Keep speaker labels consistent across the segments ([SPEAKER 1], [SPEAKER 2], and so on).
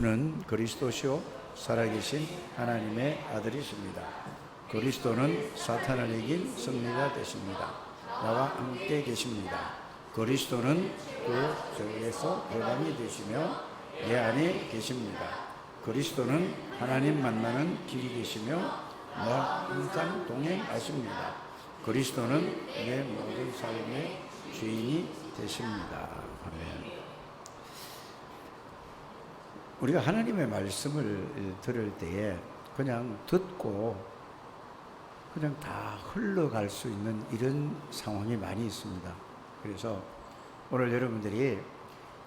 [SPEAKER 1] 는 그리스도시요 살아계신 하나님의 아들이십니다. 그리스도는 사탄을 이긴 승리가 되십니다. 나와 함께 계십니다. 그리스도는 그 저에서 해방이 되시며 내 안에 계십니다. 그리스도는 하나님 만나는 길이 되시며 나와 항상 동행하십니다. 그리스도는 내 모든 삶의 주인이 되십니다. 아멘. 우리가 하나님의 말씀을 들을 때에 그냥 듣고 그냥 다 흘러갈 수 있는 이런 상황이 많이 있습니다. 그래서 오늘 여러분들이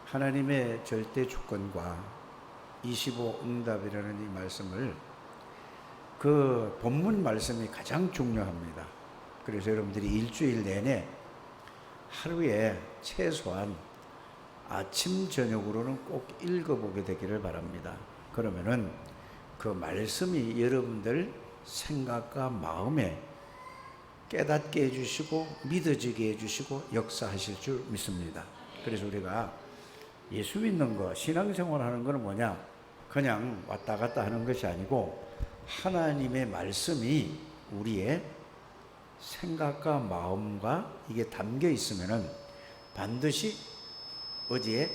[SPEAKER 1] 하나님의 절대 주권과 25 응답이라는 이 말씀을, 그 본문 말씀이 가장 중요합니다. 그래서 여러분들이 일주일 내내 하루에 최소한 아침 저녁으로는 꼭 읽어보게 되기를 바랍니다. 그러면은 그 말씀이 여러분들 생각과 마음에 깨닫게 해주시고 믿어지게 해주시고 역사하실 줄 믿습니다. 그래서 우리가 예수 믿는 거, 신앙생활 하는 거는 뭐냐? 그냥 왔다 갔다 하는 것이 아니고 하나님의 말씀이 우리의 생각과 마음과 이게 담겨 있으면은 반드시 어디에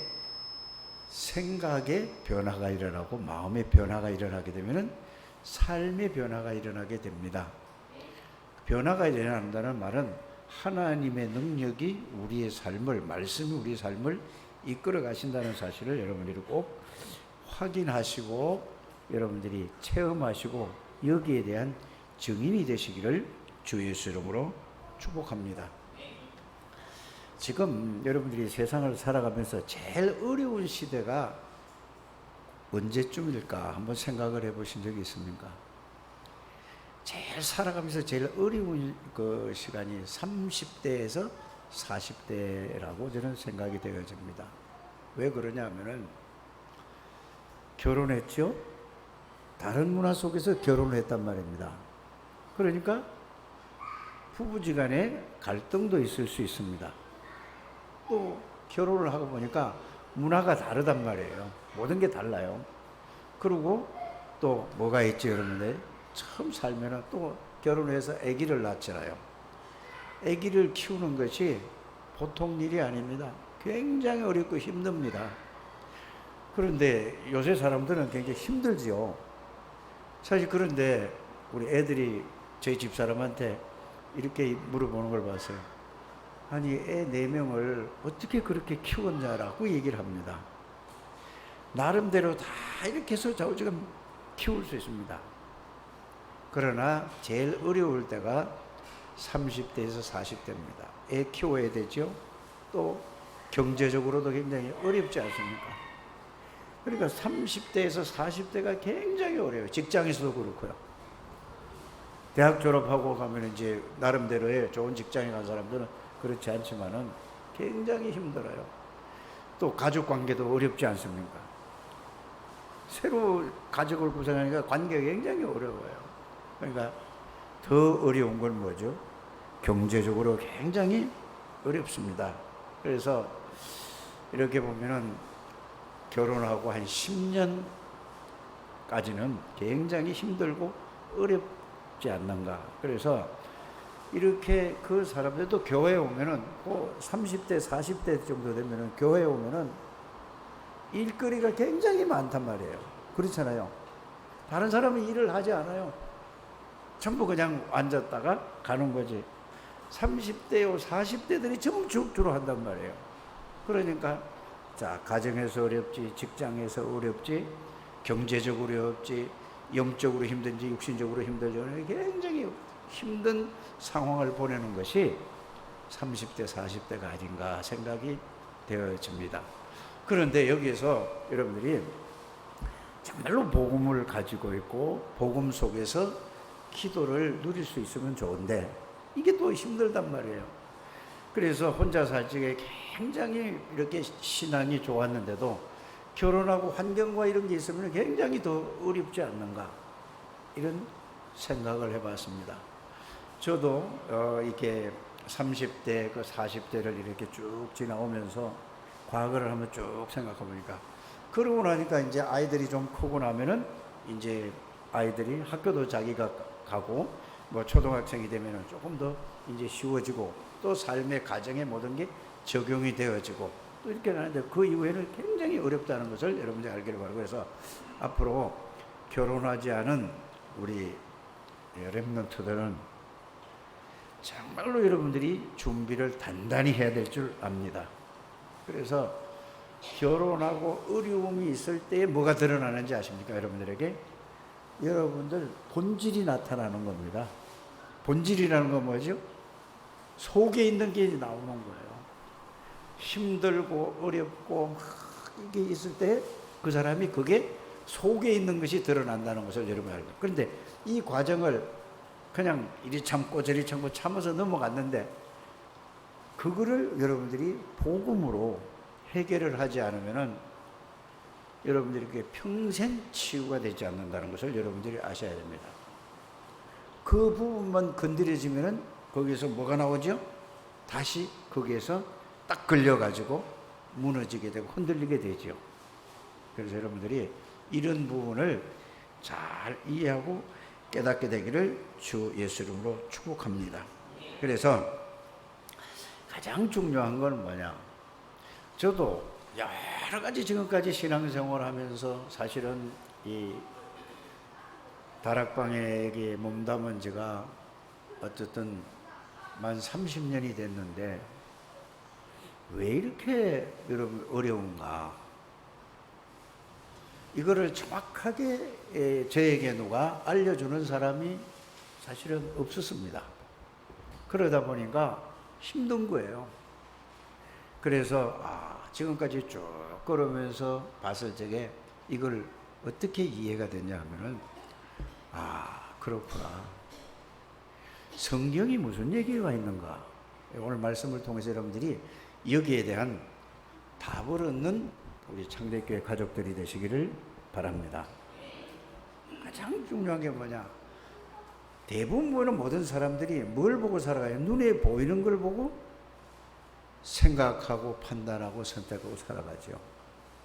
[SPEAKER 1] 생각의 변화가 일어나고 마음의 변화가 일어나게 되면은 삶의 변화가 일어나게 됩니다. 변화가 일어난다는 말은 하나님의 능력이 우리의 삶을, 말씀이 우리의 삶을 이끌어 가신다는 사실을 여러분들이 꼭 확인하시고 여러분들이 체험하시고 여기에 대한 증인이 되시기를 주 예수 이름으로 축복합니다. 지금 여러분들이 세상을 살아가면서 제일 어려운 시대가 언제쯤일까 한번 생각을 해보신 적이 있습니까? 제일 살아가면서 제일 어려운 그 시간이 30대에서 40대라고 저는 생각이 되어집니다. 왜 그러냐 하면은 결혼했죠? 다른 문화 속에서 결혼을 했단 말입니다. 그러니까 부부지간에 갈등도 있을 수 있습니다. 또 결혼을 하고 보니까 문화가 다르단 말이에요. 모든 게 달라요. 그리고 또 뭐가 있지 여러분들? 처음 살면은 또 결혼해서 아기를 낳잖아요. 아기를 키우는 것이 보통 일이 아닙니다. 굉장히 어렵고 힘듭니다. 그런데 요새 사람들은 굉장히 힘들지요. 사실 그런데 우리 애들이 저희 집사람한테 이렇게 물어보는 걸 봤어요. 아니 애 4명을 어떻게 그렇게 키웠냐라고 얘기를 합니다. 나름대로 다 이렇게 해서 좌우지금 키울 수 있습니다. 그러나 제일 어려울 때가 30대에서 40대입니다. 애 키워야 되죠. 또 경제적으로도 굉장히 어렵지 않습니까? 그러니까 30대에서 40대가 굉장히 어려워요. 직장에서도 그렇고요. 대학 졸업하고 가면 이제 나름대로의 좋은 직장에 간 사람들은 그렇지 않지만은 굉장히 힘들어요. 또 가족 관계도 어렵지 않습니까? 새로 가족을 구성하니까 관계가 굉장히 어려워요. 그러니까 더 어려운 건 뭐죠? 경제적으로 굉장히 어렵습니다. 그래서 이렇게 보면은 결혼하고 한 10년까지는 굉장히 힘들고 어렵지 않는가. 그래서 이렇게 그 사람들도 교회에 오면은 꼭 30대, 40대 정도 되면은 교회에 오면은 일거리가 굉장히 많단 말이에요. 그렇잖아요. 다른 사람은 일을 하지 않아요. 전부 그냥 앉았다가 가는 거지. 30대요, 40대들이 전부 주로 한단 말이에요. 그러니까 자, 가정에서 어렵지, 직장에서 어렵지, 경제적으로 어렵지, 영적으로 힘든지 육신적으로 힘들지, 굉장히 힘든 상황을 보내는 것이 30대, 40대가 아닌가 생각이 되어집니다. 그런데 여기에서 여러분들이 정말로 복음을 가지고 있고 복음 속에서 기도를 누릴 수 있으면 좋은데 이게 또 힘들단 말이에요. 그래서 혼자 살 적에 굉장히 이렇게 신앙이 좋았는데도 결혼하고 환경과 이런 게 있으면 굉장히 더 어렵지 않는가, 이런 생각을 해봤습니다. 저도 이렇게 30대, 그 40대를 이렇게 쭉 지나오면서 과거를 한번 쭉 생각해 보니까 그러고 나니까 이제 아이들이 좀 크고 나면은 이제 아이들이 학교도 자기가 가고 뭐 초등학생이 되면은 조금 더 이제 쉬워지고 또 삶의 가정의 모든 게 적용이 되어지고 또 이렇게 하는데 그 이후에는 굉장히 어렵다는 것을 여러분들이 알기를 바라고 그래서 앞으로 결혼하지 않은 우리 렘넌트들은 정말로 여러분들이 준비를 단단히 해야 될 줄 압니다. 그래서 결혼하고 어려움이 있을 때 뭐가 드러나는지 아십니까? 여러분들에게 여러분들 본질이 나타나는 겁니다. 본질이라는 건 뭐죠? 속에 있는 게 나오는 거예요. 힘들고 어렵고 이게 있을 때 그 사람이 그게 속에 있는 것이 드러난다는 것을 여러분이 알고. 그런데 이 과정을 그냥 이리 참고 저리 참고 참아서 넘어갔는데 그거를 여러분들이 복음으로 해결을 하지 않으면은 여러분들이 그게 평생 치유가 되지 않는다는 것을 여러분들이 아셔야 됩니다. 그 부분만 건드려지면은 거기서 뭐가 나오죠? 다시 거기에서 딱 걸려가지고 무너지게 되고 흔들리게 되죠. 그래서 여러분들이 이런 부분을 잘 이해하고 깨닫게 되기를 주 예수 이름으로 축복합니다. 그래서 가장 중요한 건 뭐냐? 저도 여러 가지 지금까지 신앙생활 하면서 사실은 이 다락방에게 몸담은 지가 어쨌든 만 30년이 됐는데 왜 이렇게 여러분 어려운가? 이거를 정확하게 저에게 누가 알려주는 사람이 사실은 없었습니다. 그러다 보니까 힘든 거예요. 그래서 지금까지 쭉 걸으면서 봤을 적에 이걸 어떻게 이해가 됐냐 하면은 그렇구나. 성경이 무슨 얘기가 있는가? 오늘 말씀을 통해서 여러분들이 여기에 대한 답을 얻는 우리 창대교회 가족들이 되시기를 바랍니다. 가장 중요한 게 뭐냐? 대부분의 모든 사람들이 뭘 보고 살아가요? 눈에 보이는 걸 보고 생각하고 판단하고 선택하고 살아가죠.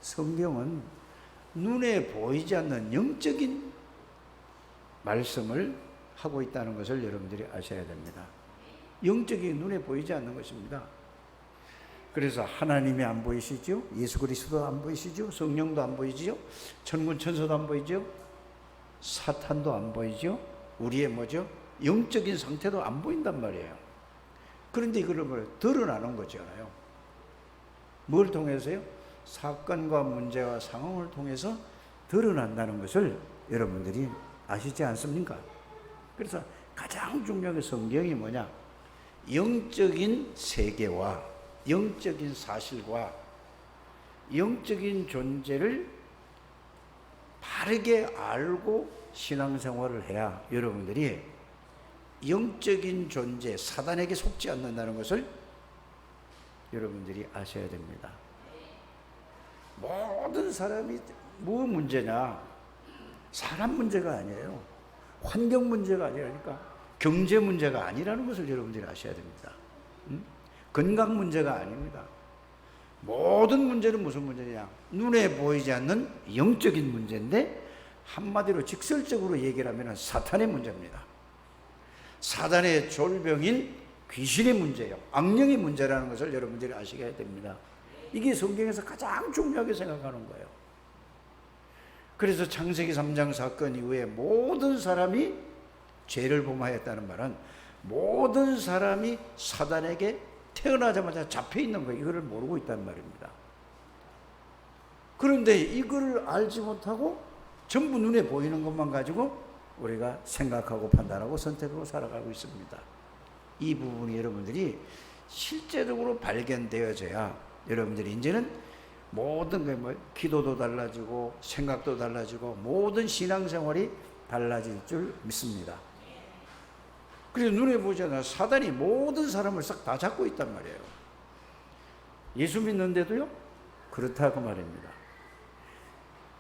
[SPEAKER 1] 성경은 눈에 보이지 않는 영적인 말씀을 하고 있다는 것을 여러분들이 아셔야 됩니다. 영적인 눈에 보이지 않는 것입니다. 그래서 하나님이 안 보이시죠? 예수 그리스도 안 보이시죠? 성령도 안 보이죠? 천군 천사도 안 보이죠? 사탄도 안 보이죠? 우리의 뭐죠? 영적인 상태도 안 보인단 말이에요. 그런데 이걸 드러나는 거잖아요. 뭘 통해서요? 사건과 문제와 상황을 통해서 드러난다는 것을 여러분들이 아시지 않습니까? 그래서 가장 중요한 게 성경이 뭐냐? 영적인 세계와 영적인 사실과 영적인 존재를 바르게 알고 신앙생활을 해야 여러분들이 영적인 존재, 사단에게 속지 않는다는 것을 여러분들이 아셔야 됩니다. 모든 사람이 뭐 문제냐? 사람 문제가 아니에요. 환경 문제가 아니라니까. 경제 문제가 아니라는 것을 여러분들이 아셔야 됩니다. 건강 문제가 아닙니다. 모든 문제는 무슨 문제냐? 눈에 보이지 않는 영적인 문제인데 한마디로 직설적으로 얘기를 하면 사탄의 문제입니다. 사단의 졸병인 귀신의 문제예요. 악령의 문제라는 것을 여러분들이 아시게 됩니다. 이게 성경에서 가장 중요하게 생각하는 거예요. 그래서 창세기 3장 사건 이후에 모든 사람이 죄를 범하였다는 말은 모든 사람이 사단에게 태어나자마자 잡혀 있는 거예요. 이거를 모르고 있단 말입니다. 그런데 이걸 알지 못하고 전부 눈에 보이는 것만 가지고 우리가 생각하고 판단하고 선택하고 살아가고 있습니다. 이 부분이 여러분들이 실제적으로 발견되어져야 여러분들이 이제는 모든 게 기도도 달라지고 생각도 달라지고 모든 신앙생활이 달라질 줄 믿습니다. 그래서 눈에 보지 않아 사단이 모든 사람을 싹 다 잡고 있단 말이에요. 예수 믿는데도요? 그렇다고 말입니다.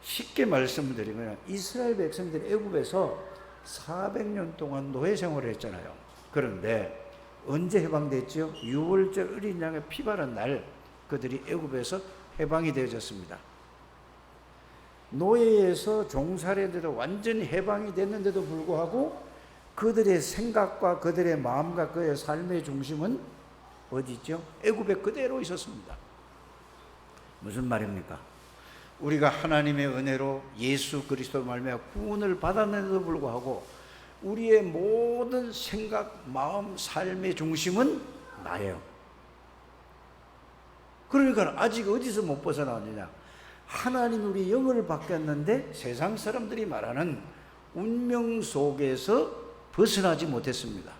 [SPEAKER 1] 쉽게 말씀드리면 이스라엘 백성들이 애굽에서 400년 동안 노예 생활을 했잖아요. 그런데 언제 해방됐죠? 6월절 어린 양의 피 바른 날 그들이 애굽에서 해방이 되어졌습니다. 노예에서 종살이인데도 완전히 해방이 됐는데도 불구하고 그들의 생각과 그들의 마음과 그의 삶의 중심은 어디 있죠? 애굽에 그대로 있었습니다. 무슨 말입니까? 우리가 하나님의 은혜로 예수 그리스도 말미암아 구원을 받았는데도 불구하고 우리의 모든 생각, 마음, 삶의 중심은 나예요. 그러니까 아직 어디서 못 벗어나느냐? 하나님 우리 영을 바뀌었는데 세상 사람들이 말하는 운명 속에서 벗어나지 못했습니다.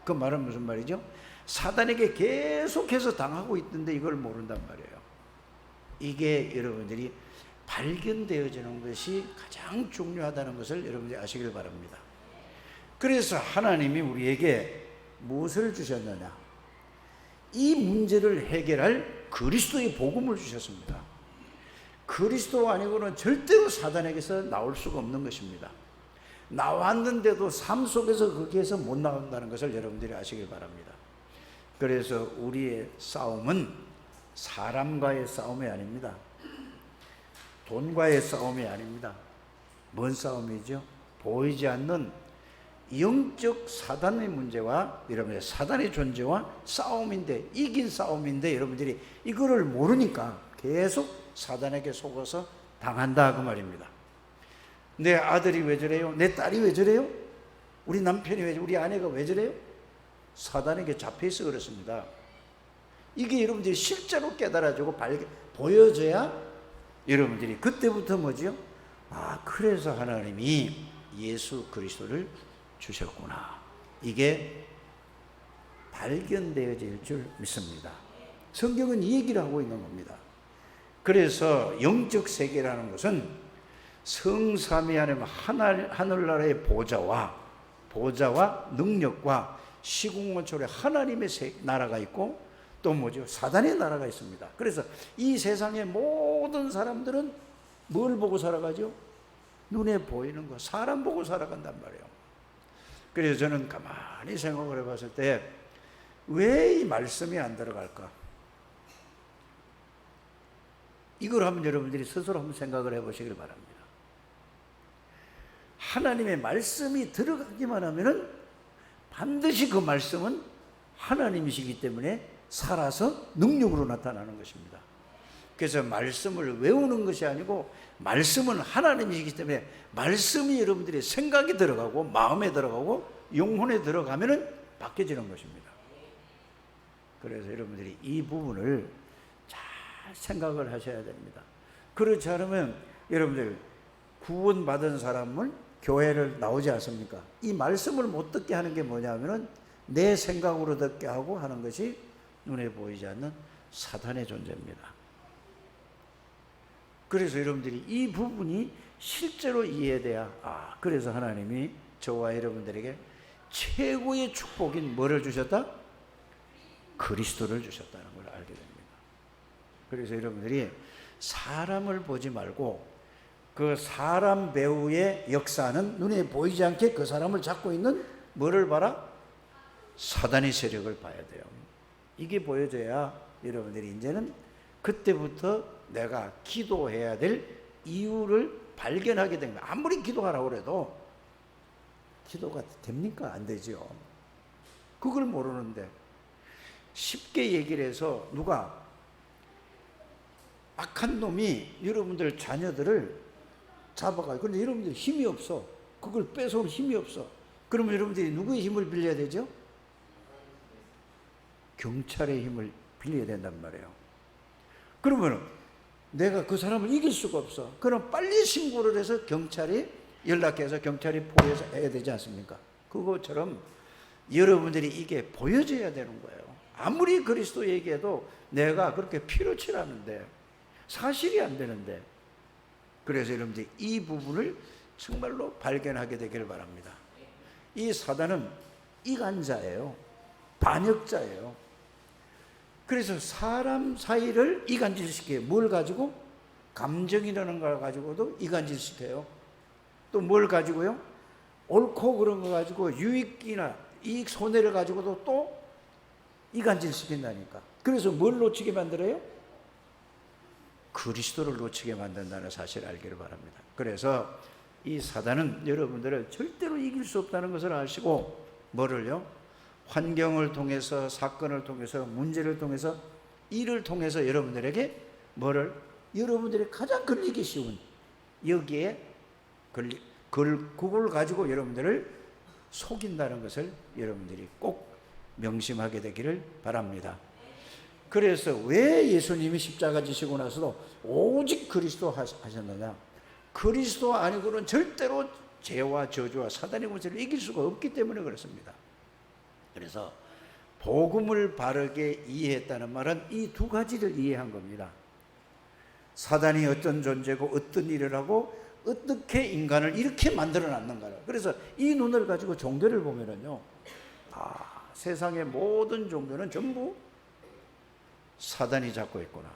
[SPEAKER 1] 그 말은 무슨 말이죠? 사단에게 계속해서 당하고 있던데 이걸 모른단 말이에요. 이게 여러분들이 발견되어지는 것이 가장 중요하다는 것을 여러분들이 아시길 바랍니다. 그래서 하나님이 우리에게 무엇을 주셨느냐? 이 문제를 해결할 그리스도의 복음을 주셨습니다. 그리스도 아니고는 절대로 사단에게서 나올 수가 없는 것입니다. 나왔는데도 삶 속에서 거기에서 못 나온다는 것을 여러분들이 아시길 바랍니다. 그래서 우리의 싸움은 사람과의 싸움이 아닙니다. 돈과의 싸움이 아닙니다. 뭔 싸움이죠? 보이지 않는 영적 사단의 문제와 여러분의 사단의 존재와 싸움인데, 이긴 싸움인데 여러분들이 이거를 모르니까 계속 사단에게 속아서 당한다 그 말입니다. 내 아들이 왜 저래요? 내 딸이 왜 저래요? 우리 남편이 왜, 우리 아내가 왜 저래요? 사단에게 잡혀있어 그렇습니다. 이게 여러분들이 실제로 깨달아지고 보여져야 여러분들이 그때부터 뭐죠? 아, 그래서 하나님이 예수 그리스도를 주셨구나. 이게 발견되어질 줄 믿습니다. 성경은 이 얘기를 하고 있는 겁니다. 그래서 영적 세계라는 것은 성삼위 하나님 하늘나라의 보좌와 능력과 시공원초래 하나님의 나라가 있고 또 뭐죠? 사단의 나라가 있습니다. 그래서 이 세상의 모든 사람들은 뭘 보고 살아가죠? 눈에 보이는 거, 사람 보고 살아간단 말이에요. 그래서 저는 가만히 생각을 해봤을 때 왜 이 말씀이 안 들어갈까? 이걸 한번 여러분들이 스스로 한번 생각을 해보시길 바랍니다. 하나님의 말씀이 들어가기만 하면은 반드시 그 말씀은 하나님이시기 때문에 살아서 능력으로 나타나는 것입니다. 그래서 말씀을 외우는 것이 아니고 말씀은 하나님이시기 때문에 말씀이 여러분들의 생각에 들어가고 마음에 들어가고 영혼에 들어가면은 바뀌어지는 것입니다. 그래서 여러분들이 이 부분을 잘 생각을 하셔야 됩니다. 그렇지 않으면 여러분들 구원받은 사람은 교회를 나오지 않습니까? 이 말씀을 못 듣게 하는 게 뭐냐면은 내 생각으로 듣게 하고 하는 것이 눈에 보이지 않는 사단의 존재입니다. 그래서 여러분들이 이 부분이 실제로 이해돼야, 그래서 하나님이 저와 여러분들에게 최고의 축복인 뭐를 주셨다? 그리스도를 주셨다는 걸 알게 됩니다. 그래서 여러분들이 사람을 보지 말고 그 사람 배후의 역사는 눈에 보이지 않게 그 사람을 잡고 있는 뭐를 봐라? 사단의 세력을 봐야 돼요. 이게 보여져야 여러분들이 이제는 그때부터 내가 기도해야 될 이유를 발견하게 됩니다. 아무리 기도하라고 해도 기도가 됩니까? 안 되죠. 그걸 모르는데 쉽게 얘기를 해서 누가 악한 놈이 여러분들 자녀들을 잡아가요. 그런데 여러분들 힘이 없어. 그걸 뺏어올 힘이 없어. 그러면 여러분들이 누구의 힘을 빌려야 되죠? 경찰의 힘을 빌려야 된단 말이에요. 그러면 내가 그 사람을 이길 수가 없어. 그럼 빨리 신고를 해서 경찰이 연락해서 경찰이 포위해서 해야 되지 않습니까? 그것처럼 여러분들이 이게 보여져야 되는 거예요. 아무리 그리스도 얘기해도 내가 그렇게 피로치 않은데 사실이 안 되는데, 그래서 여러분들이 이 부분을 정말로 발견하게 되기를 바랍니다. 이 사단은 이간자예요. 반역자예요. 그래서 사람 사이를 이간질시켜요. 뭘 가지고? 감정이라는 걸 가지고도 이간질시켜요. 또 뭘 가지고요? 옳고 그런 거 가지고 유익이나 이익 손해를 가지고도 또 이간질시킨다니까. 그래서 뭘 놓치게 만들어요? 그리스도를 놓치게 만든다는 사실을 알기를 바랍니다. 그래서 이 사단은 여러분들을 절대로 이길 수 없다는 것을 아시고 뭐를요? 환경을 통해서, 사건을 통해서, 문제를 통해서, 일을 통해서 여러분들에게 뭐를? 여러분들이 가장 걸리기 쉬운 여기에 그걸 가지고 여러분들을 속인다는 것을 여러분들이 꼭 명심하게 되기를 바랍니다. 그래서 왜 예수님이 십자가 지시고 나서도 오직 그리스도 하셨느냐? 그리스도 아니고는 절대로 죄와 저주와 사단의 권세를 이길 수가 없기 때문에 그렇습니다. 그래서 복음을 바르게 이해했다는 말은 이 두 가지를 이해한 겁니다. 사단이 어떤 존재고 어떤 일을 하고 어떻게 인간을 이렇게 만들어 놨는가. 그래서 이 눈을 가지고 종교를 보면은요, 세상의 모든 종교는 전부 사단이 잡고 있구나.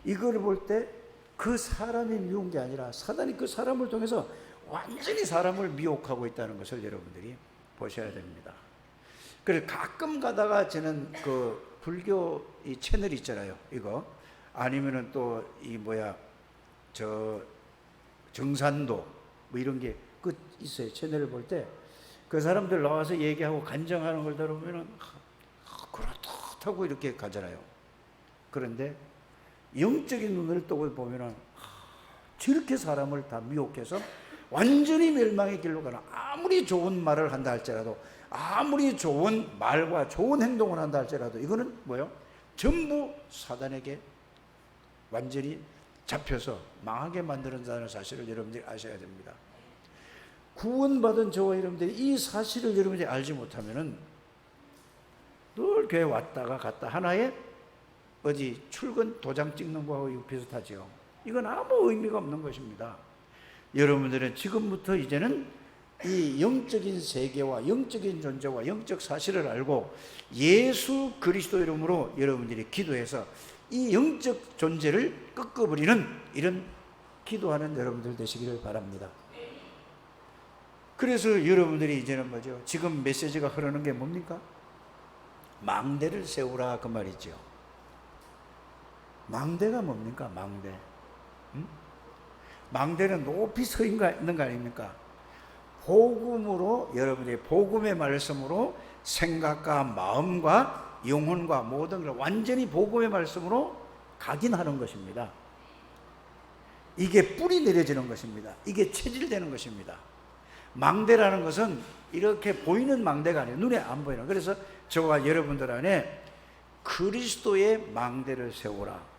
[SPEAKER 1] 이걸 볼 때 그 사람이 미운 게 아니라 사단이 그 사람을 통해서 완전히 사람을 미혹하고 있다는 것을 여러분들이 보셔야 됩니다. 그래서 가끔 가다가 저는 그 불교 이 채널 있잖아요. 이거 아니면은 또 이 정산도 뭐 이런 게 그 있어요. 채널을 볼 때 그 사람들 나와서 얘기하고 간증하는 걸 들어보면은 그렇다고 이렇게 가잖아요. 그런데 영적인 눈을 뜨고 보면은 저렇게 사람을 다 미혹해서 완전히 멸망의 길로 가는, 아무리 좋은 말을 한다 할지라도, 아무리 좋은 말과 좋은 행동을 한다 할지라도 이거는 뭐예요? 전부 사단에게 완전히 잡혀서 망하게 만드는다는 사실을 여러분들이 아셔야 됩니다. 구원받은 저와 여러분들이 이 사실을 여러분들이 알지 못하면은 늘 교회 왔다가 갔다 하나의 어디 출근 도장 찍는 거하고 비슷하죠. 이건 아무 의미가 없는 것입니다. 여러분들은 지금부터 이제는 이 영적인 세계와 영적인 존재와 영적 사실을 알고 예수 그리스도 이름으로 여러분들이 기도해서 이 영적 존재를 꺾어버리는 이런 기도하는 여러분들 되시기를 바랍니다. 그래서 여러분들이 이제는 뭐죠? 지금 메시지가 흐르는 게 뭡니까? 망대를 세우라 그 말이죠. 망대가 뭡니까? 망대. 망대는 높이 서 있는 거 아닙니까? 복음으로, 여러분들이 복음의 말씀으로 생각과 마음과 영혼과 모든 걸 완전히 복음의 말씀으로 각인하는 것입니다. 이게 뿌리 내려지는 것입니다. 이게 체질되는 것입니다. 망대라는 것은 이렇게 보이는 망대가 아니에요. 눈에 안 보이는. 그래서 저와 여러분들 안에 그리스도의 망대를 세우라.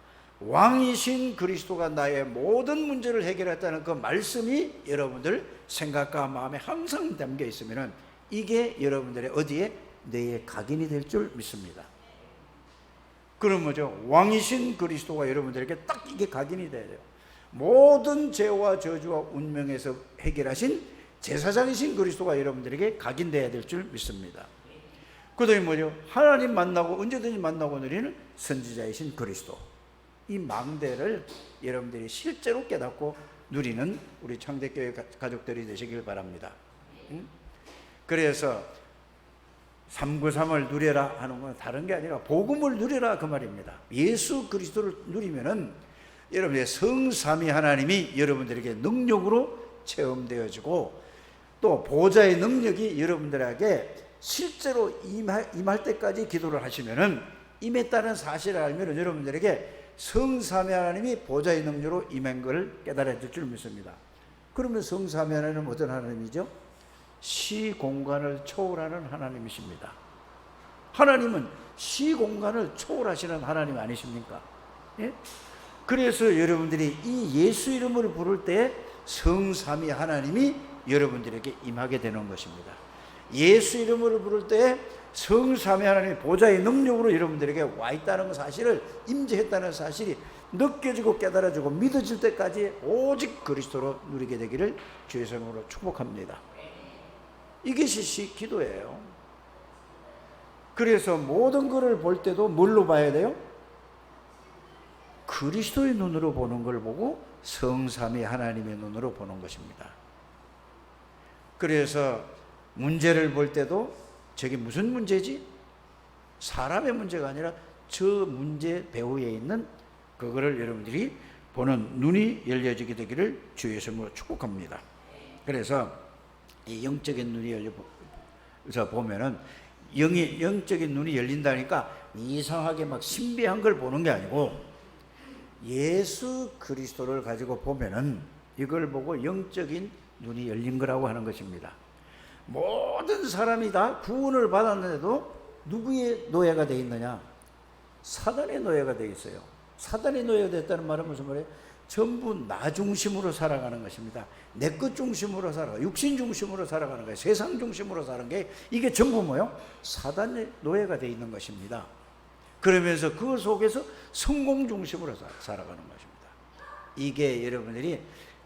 [SPEAKER 1] 왕이신 그리스도가 나의 모든 문제를 해결했다는 그 말씀이 여러분들 생각과 마음에 항상 담겨 있으면 이게 여러분들의 어디에? 뇌에 각인이 될 줄 믿습니다. 그럼 뭐죠? 왕이신 그리스도가 여러분들에게 딱 이게 각인이 돼야 돼요. 모든 죄와 저주와 운명에서 해결하신 제사장이신 그리스도가 여러분들에게 각인돼야 될 줄 믿습니다. 그 다음에 뭐죠? 하나님 만나고 언제든지 만나고 누리는 선지자이신 그리스도. 이 망대를 여러분들이 실제로 깨닫고 누리는 우리 창대교회 가족들이 되시길 바랍니다. 그래서 393을 누려라 하는 건 다른 게 아니라 복음을 누려라 그 말입니다. 예수 그리스도를 누리면은 여러분의 성삼위 하나님이 여러분들에게 능력으로 체험되어지고 또 보좌의 능력이 여러분들에게 실제로 임할 때까지 기도를 하시면은 임했다는 사실을 알면 여러분들에게 성삼위 하나님이 보좌의 능력으로 임한 것을 깨달아질 줄 믿습니다. 그러면 성삼위 하나님은 어떤 하나님이죠? 시공간을 초월하는 하나님이십니다. 하나님은 시공간을 초월하시는 하나님 아니십니까? 예? 그래서 여러분들이 이 예수 이름을 부를 때 성삼위 하나님이 여러분들에게 임하게 되는 것입니다. 예수 이름을 부를 때 성삼위 하나님의 보좌의 능력으로 여러분들에게 와 있다는 사실을 임재했다는 사실이 느껴지고 깨달아지고 믿어질 때까지 오직 그리스도로 누리게 되기를 주의 성으로 축복합니다. 이것이 기도예요. 그래서 모든 것을 볼 때도 뭘로 봐야 돼요? 그리스도의 눈으로 보는 걸 보고 성삼위 하나님의 눈으로 보는 것입니다. 그래서 문제를 볼 때도 저게 무슨 문제지? 사람의 문제가 아니라 저 문제 배후에 있는 그거를 여러분들이 보는 눈이 열려지게 되기를 주의 이름으로 축복합니다. 그래서 이 영적인 눈이 열려서 보면은 영적인 눈이 열린다니까 이상하게 막 신비한 걸 보는 게 아니고 예수 그리스도를 가지고 보면은 이걸 보고 영적인 눈이 열린 거라고 하는 것입니다. 모든 사람이 다 구원을 받았는데도 누구의 노예가 되어 있느냐? 사단의 노예가 되어 있어요. 사단의 노예가 됐다는 말은 무슨 말이에요? 전부 나 중심으로 살아가는 것입니다. 내 것 중심으로 살아가, 육신 중심으로 살아가는 거예요. 세상 중심으로 사는 게 이게 전부 뭐요? 사단의 노예가 되어 있는 것입니다. 그러면서 그 속에서 성공 중심으로 살아가는 것입니다. 이게 여러분들이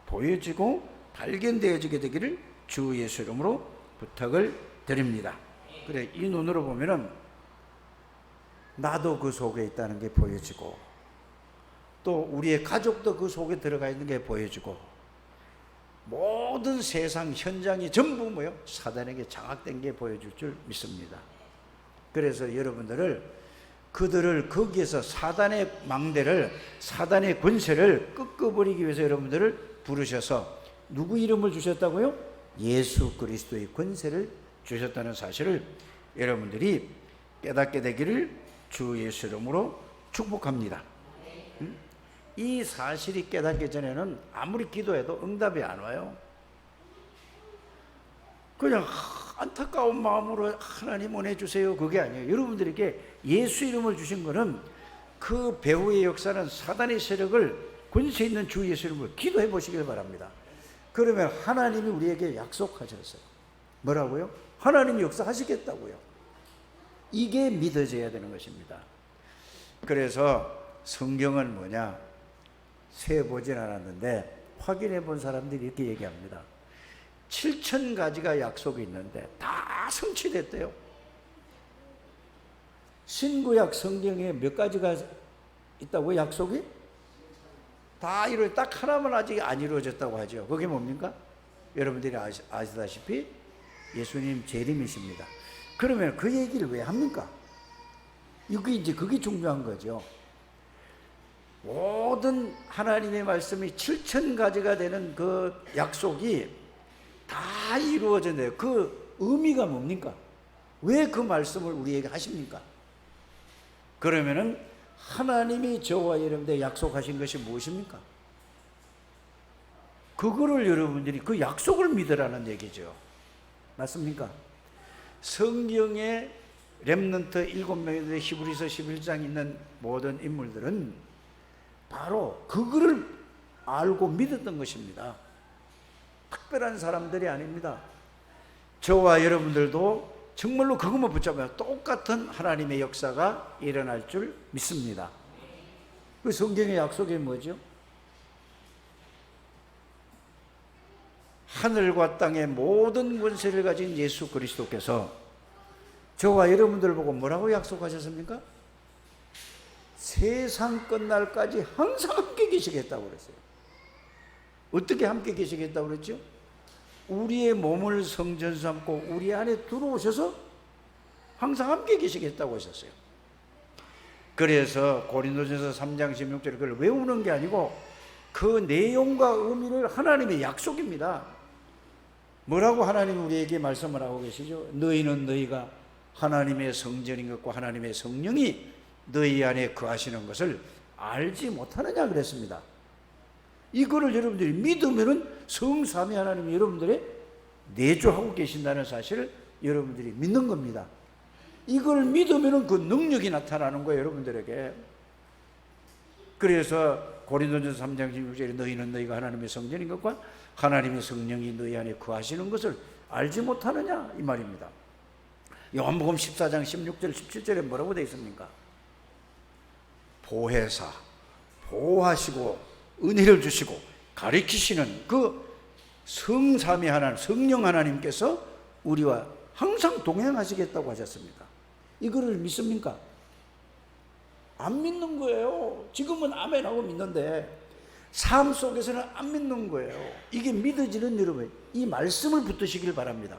[SPEAKER 1] 보여지고 발견되어지게 되기를 주 예수 이름으로 부탁을 드립니다. 그래, 이 눈으로 보면은 나도 그 속에 있다는 게 보여지고 또 우리의 가족도 그 속에 들어가 있는 게 보여지고 모든 세상 현장이 전부 뭐요? 사단에게 장악된 게 보여줄 줄 믿습니다. 그래서 그들을 거기에서 사단의 망대를, 사단의 권세를 꺾어버리기 위해서 여러분들을 부르셔서 누구 이름을 주셨다고요? 예수 그리스도의 권세를 주셨다는 사실을 여러분들이 깨닫게 되기를 주 예수 이름으로 축복합니다. 이 사실이 깨닫기 전에는 아무리 기도해도 응답이 안 와요. 그냥 안타까운 마음으로 하나님 은혜 주세요, 그게 아니에요. 여러분들에게 예수 이름을 주신 거는 그 배후의 역사는 사단의 세력을 권세 있는 주 예수 이름으로 기도해 보시길 바랍니다. 그러면 하나님이 우리에게 약속하셨어요. 뭐라고요? 하나님이 역사하시겠다고요. 이게 믿어져야 되는 것입니다. 그래서 성경은 뭐냐? 세보진 않았는데 확인해 본 사람들이 이렇게 얘기합니다. 7,000가지가 약속이 있는데 다 성취됐대요. 신구약 성경에 몇 가지가 있다고 약속이? 다 딱 하나만 아직 안 이루어졌다고 하죠. 그게 뭡니까? 여러분들이 아시다시피 예수님 재림이십니다. 그러면 그 얘기를 왜 합니까? 그게 중요한 거죠. 모든 하나님의 말씀이 7,000가지가 되는 그 약속이 다 이루어졌네요. 그 의미가 뭡니까? 왜 그 말씀을 우리에게 하십니까? 그러면은 하나님이 저와 여러분들 약속하신 것이 무엇입니까? 그거를 여러분들이 그 약속을 믿으라는 얘기죠. 맞습니까? 성경에 렘넌트 7명의 히브리서 11장 있는 모든 인물들은 바로 그거를 알고 믿었던 것입니다. 특별한 사람들이 아닙니다. 저와 여러분들도 정말로 그것만 붙잡아요. 똑같은 하나님의 역사가 일어날 줄 믿습니다. 그 성경의 약속이 뭐죠? 하늘과 땅의 모든 권세를 가진 예수 그리스도께서 저와 여러분들 보고 뭐라고 약속하셨습니까? 세상 끝날까지 항상 함께 계시겠다고 그랬어요. 어떻게 함께 계시겠다고 그랬죠? 우리의 몸을 성전 삼고 우리 안에 들어오셔서 항상 함께 계시겠다고 하셨어요. 그래서 고린도전서 3장 16절 그걸 외우는 게 아니고 그 내용과 의미를 하나님의 약속입니다. 뭐라고 하나님이 우리에게 말씀을 하고 계시죠? 너희는 너희가 하나님의 성전인 것과 하나님의 성령이 너희 안에 거하시는 것을 알지 못하느냐 그랬습니다. 이거를 여러분들이 믿으면은 성삼위 하나님이 여러분들의 내주하고 계신다는 사실을 여러분들이 믿는 겁니다. 이걸 믿으면은 그 능력이 나타나는 거예요, 여러분들에게. 그래서 고린도전서 3장 16절에 너희는 너희가 하나님의 성전인 것과 하나님의 성령이 너희 안에 거하시는 것을 알지 못하느냐 이 말입니다. 요한복음 14장 16절 17절에 뭐라고 되어 있습니까? 보혜사, 보호하시고 은혜를 주시고 가르치시는 그 성삼위 하나님, 성령 하나님께서 우리와 항상 동행하시겠다고 하셨습니다. 이거를 믿습니까? 안 믿는 거예요. 지금은 아멘하고 믿는데 삶 속에서는 안 믿는 거예요. 이게 믿어지는 여러분, 이 말씀을 붙드시길 바랍니다.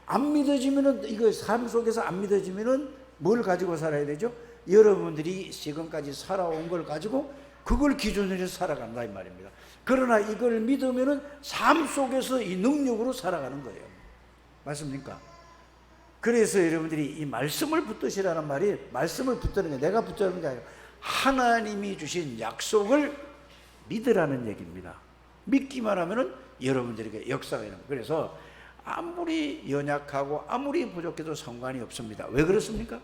[SPEAKER 1] 안 믿어지면은, 이거 삶 속에서 안 믿어지면은 뭘 가지고 살아야 되죠? 여러분들이 지금까지 살아온 걸 가지고 그걸 기준으로 해서 살아간다 이 말입니다. 그러나 이걸 믿으면은 삶 속에서 이 능력으로 살아가는 거예요. 맞습니까? 그래서 여러분들이 이 말씀을 붙드시라는 말이, 말씀을 붙드는 게 내가 붙드는 게 아니라 하나님이 주신 약속을 믿으라는 얘기입니다. 믿기만 하면은 여러분들에게 역사가 일어납니다. 그래서 아무리 연약하고 아무리 부족해도 상관이 없습니다. 왜 그렇습니까?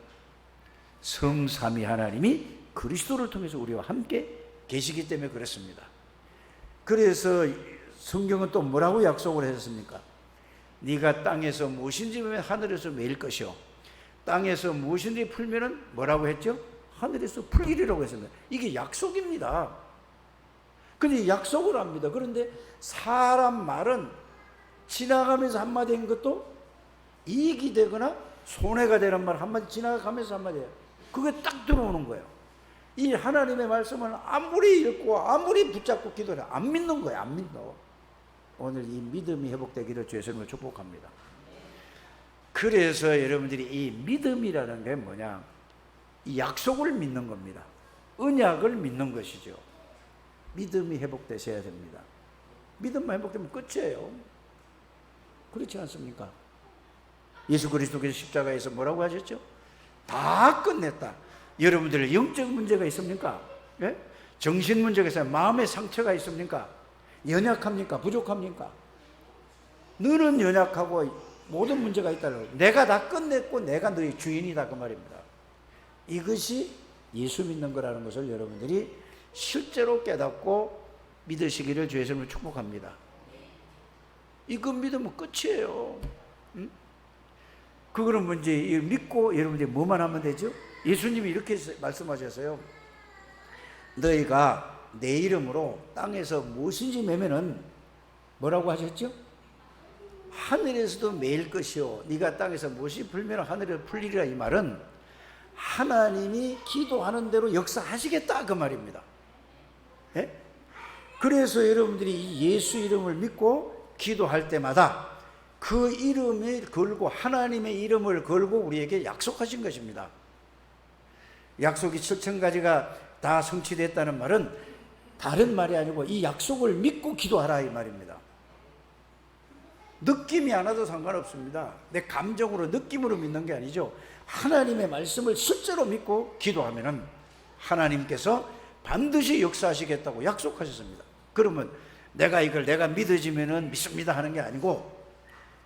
[SPEAKER 1] 성삼위 하나님이 그리스도를 통해서 우리와 함께 계시기 때문에 그렇습니다. 그래서 성경은 또 뭐라고 약속을 하셨습니까? 네가 땅에서 무엇인지 풀면 하늘에서 매일 것이요, 땅에서 무엇인지 풀면은 뭐라고 했죠? 하늘에서 풀리리라고 했습니다. 이게 약속입니다. 근데 약속을 합니다. 그런데 사람 말은 지나가면서 한마디 한 것도 이익이 되거나 손해가 되는 말 한마디 지나가면서 한마디 해요. 그게 딱 들어오는 거예요. 이 하나님의 말씀을 아무리 읽고 아무리 붙잡고 기도를 안 믿는 거예요. 안 믿어. 오늘 이 믿음이 회복되기를 주의 이름으로 축복합니다. 그래서 여러분들이 이 믿음이라는 게 뭐냐? 이 약속을 믿는 겁니다. 언약을 믿는 것이죠. 믿음이 회복되셔야 됩니다. 믿음만 회복되면 끝이에요. 그렇지 않습니까? 예수 그리스도께서 십자가에서 뭐라고 하셨죠? 다 끝냈다. 여러분들 영적 문제가 있습니까? 예? 정신 문제가 있어요? 마음의 상처가 있습니까? 연약합니까? 부족합니까? 너는 연약하고 모든 문제가 있다고, 내가 다 끝냈고 내가 너의 주인이다 그 말입니다. 이것이 예수 믿는 거라는 것을 여러분들이 실제로 깨닫고 믿으시기를 주의 이름으로 축복합니다. 이거 믿으면 끝이에요. 응? 그거는 뭔지 믿고 여러분들이 뭐만 하면 되죠? 예수님이 이렇게 말씀하셨어요. 너희가 내 이름으로 땅에서 무엇인지 매면은 뭐라고 하셨죠? 하늘에서도 매일 것이요, 네가 땅에서 무엇이 풀면 하늘에 풀리리라. 이 말은 하나님이 기도하는 대로 역사하시겠다 그 말입니다. 예? 그래서 여러분들이 예수 이름을 믿고 기도할 때마다 그 이름을 걸고 하나님의 이름을 걸고 우리에게 약속하신 것입니다. 약속이 7,000가지가 다 성취됐다는 말은 다른 말이 아니고 이 약속을 믿고 기도하라 이 말입니다. 느낌이 안 와도 상관없습니다. 내 감정으로 느낌으로 믿는 게 아니죠. 하나님의 말씀을 실제로 믿고 기도하면은 하나님께서 반드시 역사하시겠다고 약속하셨습니다. 그러면 내가 이걸 내가 믿어지면은 믿습니다 하는 게 아니고,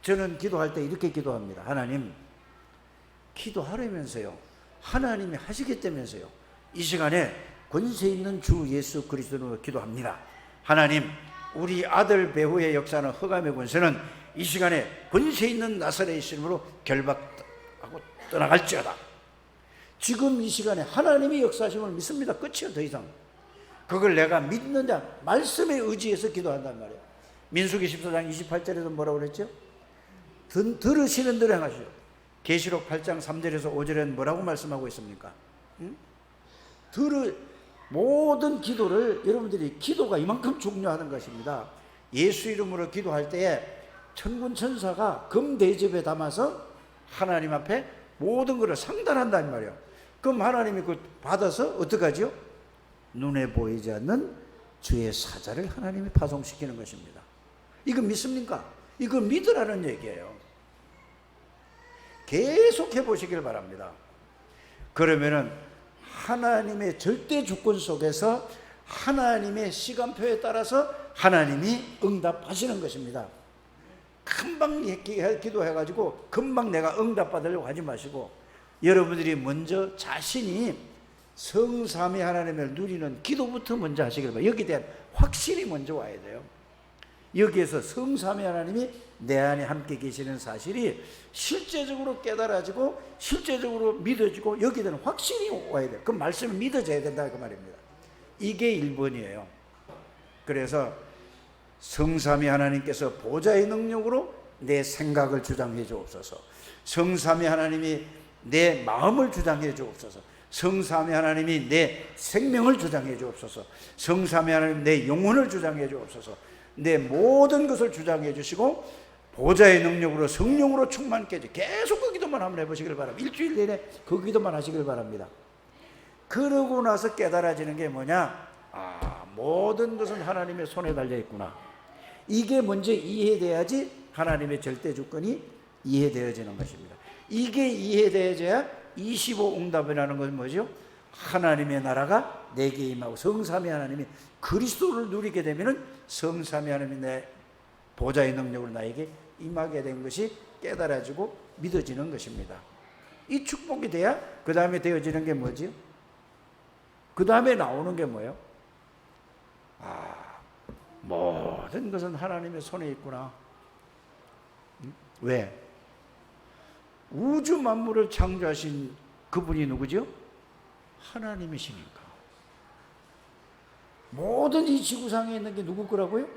[SPEAKER 1] 저는 기도할 때 이렇게 기도합니다. 하나님, 기도하려면서요, 하나님이 하시겠다면서요, 이 시간에 권세 있는 주 예수 그리스도로 기도합니다. 하나님, 우리 아들 배후의 역사는 흑암의 권세는 이 시간에 권세 있는 나사렛 이름으로 결박하고 떠나갈지어다. 지금 이 시간에 하나님이 역사하심을 믿습니다. 끝이요. 더 이상 그걸 내가 믿느냐, 말씀에 의지해서 기도한단 말이에요. 민수기 14장 28절에도 뭐라고 그랬죠? 들으시는 대로 행하시오. 계시록 8장 3절에서 5절에는 뭐라고 말씀하고 있습니까? 응? 모든 기도를, 여러분들이 기도가 이만큼 중요한 것입니다. 예수 이름으로 기도할 때에 천군 천사가 금 대접에 담아서 하나님 앞에 모든 것을 상달한단 말이에요. 그럼 하나님이 그 받아서 어떡하죠? 눈에 보이지 않는 주의 사자를 하나님이 파송시키는 것입니다. 이거 믿습니까? 이거 믿으라는 얘기예요. 계속 해보시길 바랍니다. 그러면은 하나님의 절대 주권 속에서 하나님의 시간표에 따라서 하나님이 응답하시는 것입니다. 금방 기도해가지고 금방 내가 응답받으려고 하지 마시고, 여러분들이 먼저 자신이 성삼위 하나님을 누리는 기도부터 먼저 하시길 바랍니다. 여기에 대한 확신이 먼저 와야 돼요. 여기에서 성삼위 하나님이 내 안에 함께 계시는 사실이 실제적으로 깨달아지고 실제적으로 믿어지고 여기에 대한 확신이 와야 돼요. 그 말씀을 믿어져야 된다 그 말입니다. 이게 1번이에요. 그래서 성삼위 하나님께서 보좌의 능력으로 내 생각을 주장해 주옵소서. 성삼위 하나님이 내 마음을 주장해 주옵소서. 성삼위 하나님이 내 생명을 주장해 주옵소서. 성삼위 하나님 내 영혼을 주장해 주옵소서. 내 모든 것을 주장해 주시고 보좌의 능력으로 성령으로 충만케 해주, 계속 그 기도만 한번 해보시길 바랍니다. 일주일 내내 그 기도만 하시길 바랍니다. 그러고 나서 깨달아지는 게 뭐냐? 모든 것은 하나님의 손에 달려 있구나. 이게 먼저 이해돼야지 하나님의 절대 주권이 이해되어지는 것입니다. 이게 이해되어져야 25응답이라는 것은 뭐죠? 하나님의 나라가 내게 임하고 성삼위 하나님이 그리스도를 누리게 되면은 성삼위 하나님이 내 보좌의 능력으로 나에게 임하게 된 것이 깨달아지고 믿어지는 것입니다. 이 축복이 돼야 그 다음에 되어지는 게 뭐지요? 그 다음에 나오는 게 뭐예요? 모든 것은 하나님의 손에 있구나. 왜? 우주 만물을 창조하신 그분이 누구죠? 하나님이시니까. 모든 이 지구상에 있는 게 누구 거라고요?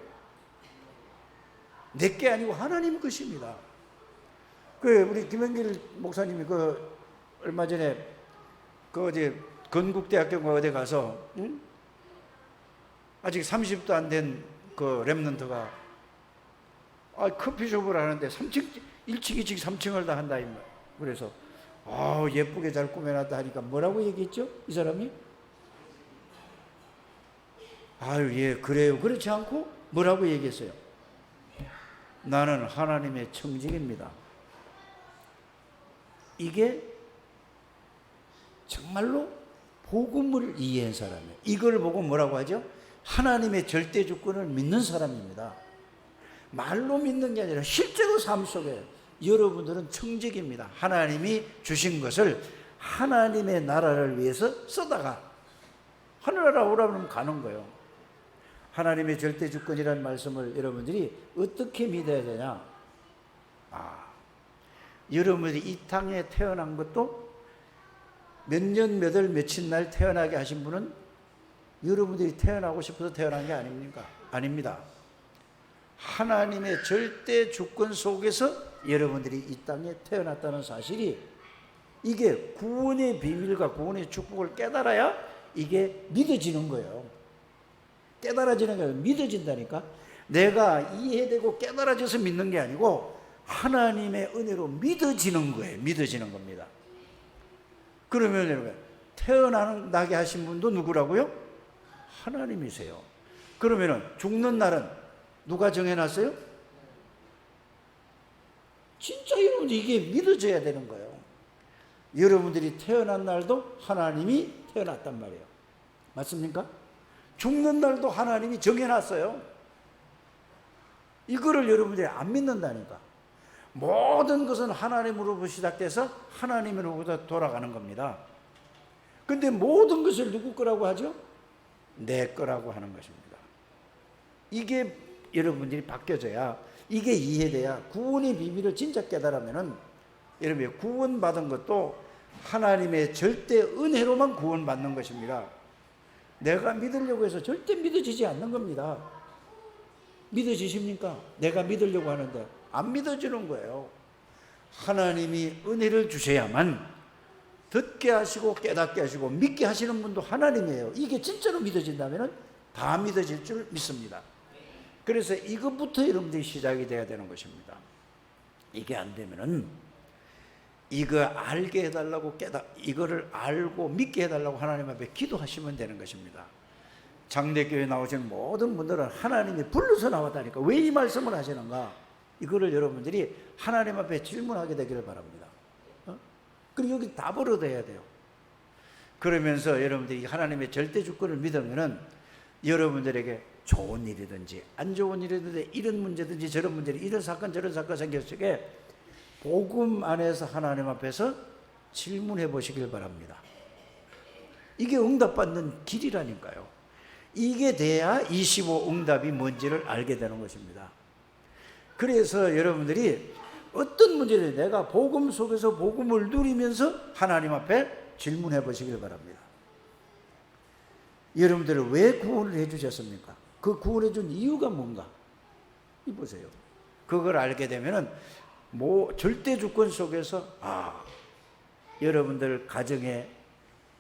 [SPEAKER 1] 내게 아니고 하나님 것입니다. 우리 김영길 목사님이 얼마 전에 어디 건국대학교 어디 가서 아직 30도 안 된 랩런트가 커피숍을 하는데 3층 1층 2층 3층을 다 한다. 그래서 예쁘게 잘 꾸며놨다 하니까 뭐라고 얘기했죠? 이 사람이? 예, 그래요. 그렇지 않고 뭐라고 얘기했어요? 나는 하나님의 청직입니다. 이게 정말로 복음을 이해한 사람이에요. 이걸 보고 뭐라고 하죠? 하나님의 절대 주권을 믿는 사람입니다. 말로 믿는 게 아니라 실제로 삶 속에 여러분들은 청직입니다. 하나님이 주신 것을 하나님의 나라를 위해서 쓰다가 하늘나라 오라면 가는 거예요. 하나님의 절대 주권이라는 말씀을 여러분들이 어떻게 믿어야 되냐? 여러분들이 이 땅에 태어난 것도 몇 년, 몇 월, 며칠 날 태어나게 하신 분은 여러분들이 태어나고 싶어서 태어난 게 아닙니까? 아닙니다. 하나님의 절대 주권 속에서 여러분들이 이 땅에 태어났다는 사실이, 이게 구원의 비밀과 구원의 축복을 깨달아야 이게 믿어지는 거예요. 깨달아지는 거예요. 믿어진다니까. 내가 이해되고 깨달아져서 믿는 게 아니고 하나님의 은혜로 믿어지는 거예요. 믿어지는 겁니다. 그러면 여러분, 태어나게 하신 분도 누구라고요? 하나님이세요. 그러면은 죽는 날은 누가 정해놨어요? 진짜 여러분들 이게 믿어져야 되는 거예요. 여러분들이 태어난 날도 하나님이 태어났단 말이에요. 맞습니까? 죽는 날도 하나님이 정해놨어요. 이거를 여러분들이 안 믿는다니까. 모든 것은 하나님으로부터 시작돼서 하나님으로부터 돌아가는 겁니다. 근데 모든 것을 누구 거라고 하죠? 내 거라고 하는 것입니다. 이게 여러분들이 바뀌어져야, 이게 이해돼야 구원의 비밀을 진짜 깨달으면은 여러분이 구원받은 것도 하나님의 절대 은혜로만 구원받는 것입니다. 내가 믿으려고 해서 절대 믿어지지 않는 겁니다. 믿어지십니까? 내가 믿으려고 하는데 안 믿어지는 거예요. 하나님이 은혜를 주셔야만 듣게 하시고 깨닫게 하시고 믿게 하시는 분도 하나님이에요. 이게 진짜로 믿어진다면 다 믿어질 줄 믿습니다. 그래서 이것부터 여러분들이 시작이 돼야 되는 것입니다. 이게 안 되면은 이거 알게 해달라고 이거를 알고 믿게 해달라고 하나님 앞에 기도하시면 되는 것입니다. 장대교회 나오신 모든 분들은 하나님이 불러서 나왔다니까 왜 이 말씀을 하시는가? 이거를 여러분들이 하나님 앞에 질문하게 되기를 바랍니다. 그리고 여기 답을 얻어야 돼요. 그러면서 여러분들이 하나님의 절대 주권을 믿으면은 여러분들에게 좋은 일이든지 안 좋은 일이든지 이런 문제든지 저런 문제든지 이런 사건 저런 사건 생겼을 때 복음 안에서 하나님 앞에서 질문해 보시길 바랍니다. 이게 응답받는 길이라니까요. 이게 돼야 25 응답이 뭔지를 알게 되는 것입니다. 그래서 여러분들이 어떤 문제를 내가 복음 속에서 복음을 누리면서 하나님 앞에 질문해 보시길 바랍니다. 여러분들을 왜 구원을 해 주셨습니까? 그 구원해 준 이유가 뭔가? 이 보세요. 그걸 알게 되면은 절대 주권 속에서 여러분들 가정에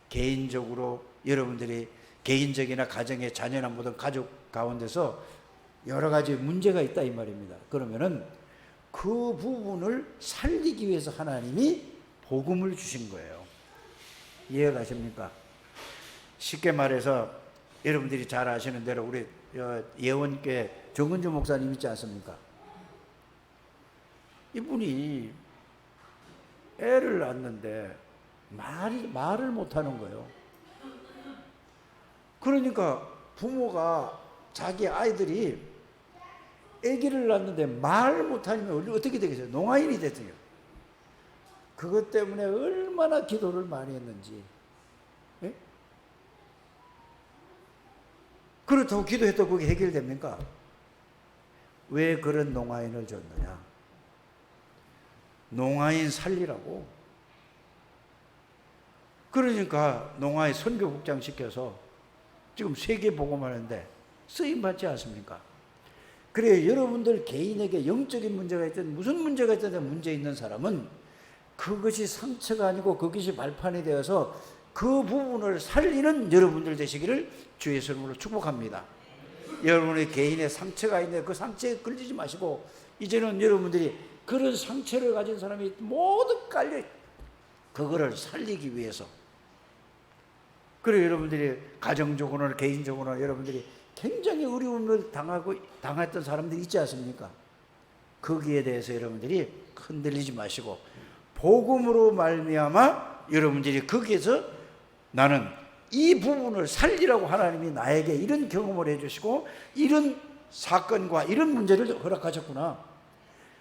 [SPEAKER 1] 개인적으로 여러분들이 개인적이나 가정의 자녀나 모든 가족 가운데서 여러 가지 문제가 있다 이 말입니다. 그러면은 그 부분을 살리기 위해서 하나님이 복음을 주신 거예요. 이해가십니까? 쉽게 말해서 여러분들이 잘 아시는 대로 우리 예원교회 정은주 목사님 있지 않습니까? 이분이 애를 낳았는데 말을 못하는 거예요. 그러니까 부모가 자기 아이들이 아기를 낳았는데 말 못하면 어떻게 되겠어요? 농아인이 됐어요. 그것 때문에 얼마나 기도를 많이 했는지. 예? 그렇다고 기도했다고 그게 해결됩니까? 왜 그런 농아인을 줬느냐? 농아인 살리라고. 그러니까 농아인 선교국장 시켜서 지금 세계 복음하는데 쓰임 받지 않습니까? 그래, 여러분들 개인에게 영적인 문제가 있든 무슨 문제가 있든 문제 있는 사람은 그것이 상처가 아니고 그것이 발판이 되어서 그 부분을 살리는 여러분들 되시기를 주의 이름으로 축복합니다. 여러분의 개인의 상처가 있는데 그 상처에 걸리지 마시고 이제는 여러분들이 그런 상처를 가진 사람이 모두 깔려 그거를 살리기 위해서. 그리고 여러분들이 가정적으로나 개인적으로나 여러분들이 굉장히 어려움을 당했던 사람들이 있지 않습니까? 거기에 대해서 여러분들이 흔들리지 마시고 복음으로 말미암아 여러분들이 거기에서 나는 이 부분을 살리라고 하나님이 나에게 이런 경험을 해주시고 이런 사건과 이런 문제를 허락하셨구나.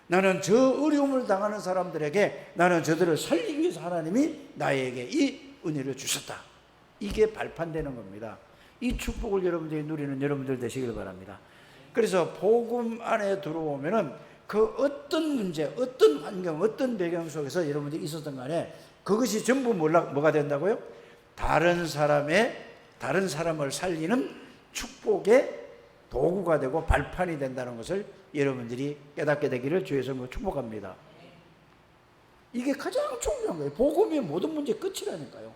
[SPEAKER 1] 나는 저 어려움을 당하는 사람들에게 나는 저들을 살리기 위해서 하나님이 나에게 이 은혜를 주셨다. 이게 발판되는 겁니다. 이 축복을 여러분들이 누리는 여러분들 되시길 바랍니다. 그래서 복음 안에 들어오면은 그 어떤 문제, 어떤 환경, 어떤 배경 속에서 여러분들이 있었던 간에 그것이 전부 뭐가 된다고요? 다른 사람을 살리는 축복의 도구가 되고 발판이 된다는 것을 여러분들이 깨닫게 되기를 주에서 축복합니다. 이게 가장 중요한 거예요. 복음이 모든 문제의 끝이라니까요.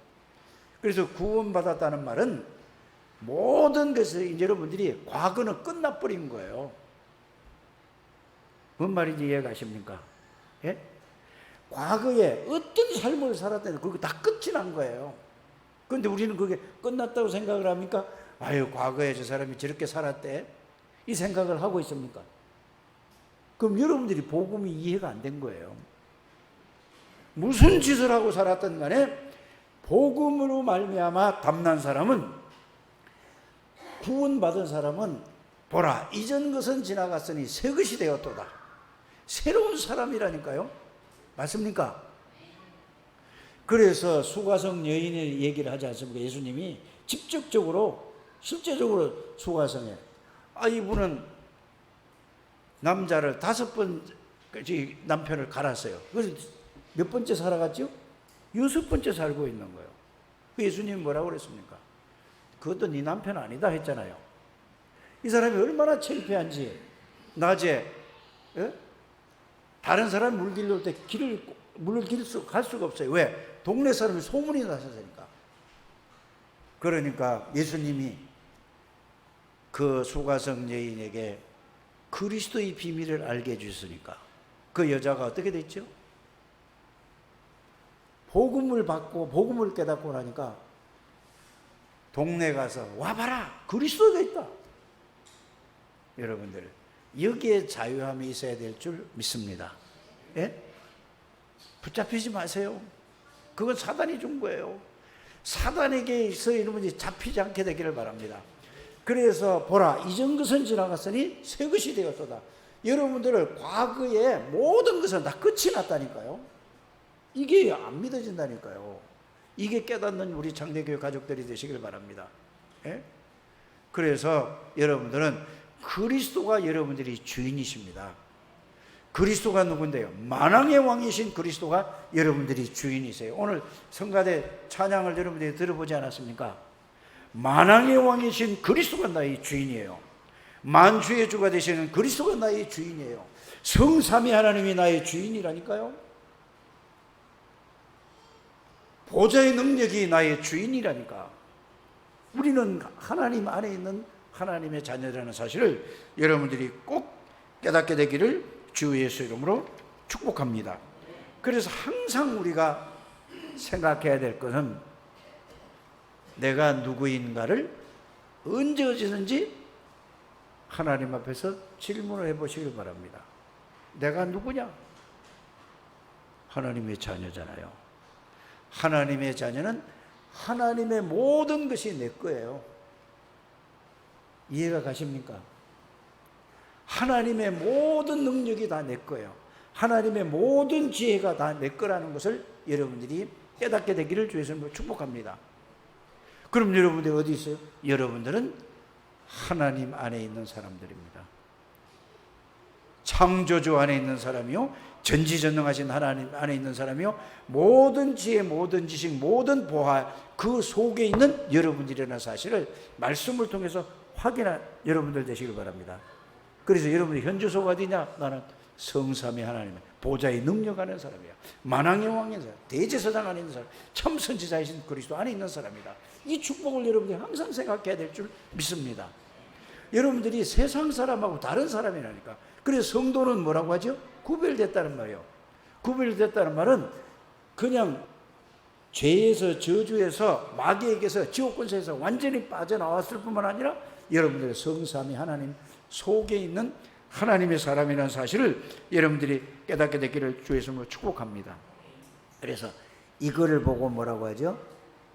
[SPEAKER 1] 그래서 구원받았다는 말은 모든 것을 여러분들이 과거는 끝나버린 거예요. 뭔 말인지 이해가십니까? 예? 과거에 어떤 삶을 살았다는 그게 다 끝이 난 거예요. 그런데 우리는 그게 끝났다고 생각을 합니까? 아유, 과거에 저 사람이 저렇게 살았대. 이 생각을 하고 있습니까? 그럼 여러분들이 복음이 이해가 안 된 거예요. 무슨 짓을 하고 살았던 간에 복음으로 말미암아 담난 사람은, 구원받은 사람은 보라 이전 것은 지나갔으니 새 것이 되었도다. 새로운 사람이라니까요. 맞습니까? 그래서 수가성 여인의 얘기를 하지 않습니까? 예수님이 직접적으로 실제적으로 수가성에 이분은 남자를 5번 남편을 갈았어요. 그래서 몇 번째 살아갔죠? 6번째 살고 있는 거예요. 예수님이 뭐라고 그랬습니까? 그것도 네 남편 아니다 했잖아요. 이 사람이 얼마나 창피한지 낮에 다른 사람 물 길러 올 때 물을 갈 수가 없어요. 왜? 동네 사람이 소문이 나서니까. 그러니까 예수님이 그 수가성 여인에게 그리스도의 비밀을 알게 해주셨으니까 그 여자가 어떻게 됐죠? 복음을 받고 복음을 깨닫고 나니까 동네 가서 와봐라 그리스도가 있다. 여러분들 여기에 자유함이 있어야 될 줄 믿습니다. 예? 붙잡히지 마세요. 그건 사단이 준 거예요. 사단에게서 여러분이 잡히지 않게 되기를 바랍니다. 그래서 보라 이전 것은 지나갔으니 새 것이 되었도다. 여러분들을 과거의 모든 것은 다 끝이 났다니까요. 이게 안 믿어진다니까요. 이게 깨닫는 우리 장례교회 가족들이 되시길 바랍니다. 예? 그래서 여러분들은 그리스도가 여러분들이 주인이십니다. 그리스도가 누군데요? 만왕의 왕이신 그리스도가 여러분들이 주인이세요. 오늘 성가대 찬양을 여러분들이 들어보지 않았습니까? 만왕의 왕이신 그리스도가 나의 주인이에요. 만주의 주가 되시는 그리스도가 나의 주인이에요. 성삼위 하나님이 나의 주인이라니까요. 보좌의 능력이 나의 주인이라니까. 우리는 하나님 안에 있는 하나님의 자녀라는 사실을 여러분들이 꼭 깨닫게 되기를 주 예수 이름으로 축복합니다. 그래서 항상 우리가 생각해야 될 것은 내가 누구인가를 언제 어디든지 하나님 앞에서 질문을 해보시길 바랍니다. 내가 누구냐? 하나님의 자녀잖아요. 하나님의 자녀는 하나님의 모든 것이 내 거예요. 이해가 가십니까? 하나님의 모든 능력이 다 내 거예요. 하나님의 모든 지혜가 다 내 거라는 것을 여러분들이 깨닫게 되기를 주의 이름으로 축복합니다. 그럼 여러분들이 어디 있어요? 여러분들은 하나님 안에 있는 사람들입니다. 창조주 안에 있는 사람이요, 전지전능하신 하나님 안에 있는 사람이요, 모든 지혜, 모든 지식, 모든 보화, 그 속에 있는 여러분들이라는 사실을 말씀을 통해서 확인한 여러분들 되시길 바랍니다. 그래서 여러분이 현주소가 어디냐? 나는 성삼위 하나님의 보좌의 능력 안에 있는 사람이야. 만왕의 왕인 사람, 대제사장 안에 있는 사람, 참 선지자이신 그리스도 안에 있는 사람이다. 이 축복을 여러분들이 항상 생각해야 될 줄 믿습니다. 여러분들이 세상 사람하고 다른 사람이라니까. 그래서 성도는 뭐라고 하죠? 구별됐다는 말이에요. 구별됐다는 말은 그냥 죄에서, 저주에서, 마귀에게서, 지옥권세에서 완전히 빠져나왔을 뿐만 아니라 여러분들의 성삼위 하나님 속에 있는 하나님의 사람이라는 사실을 여러분들이 깨닫게 되기를 주의 이름으로 축복합니다. 그래서 이거를 보고 뭐라고 하죠?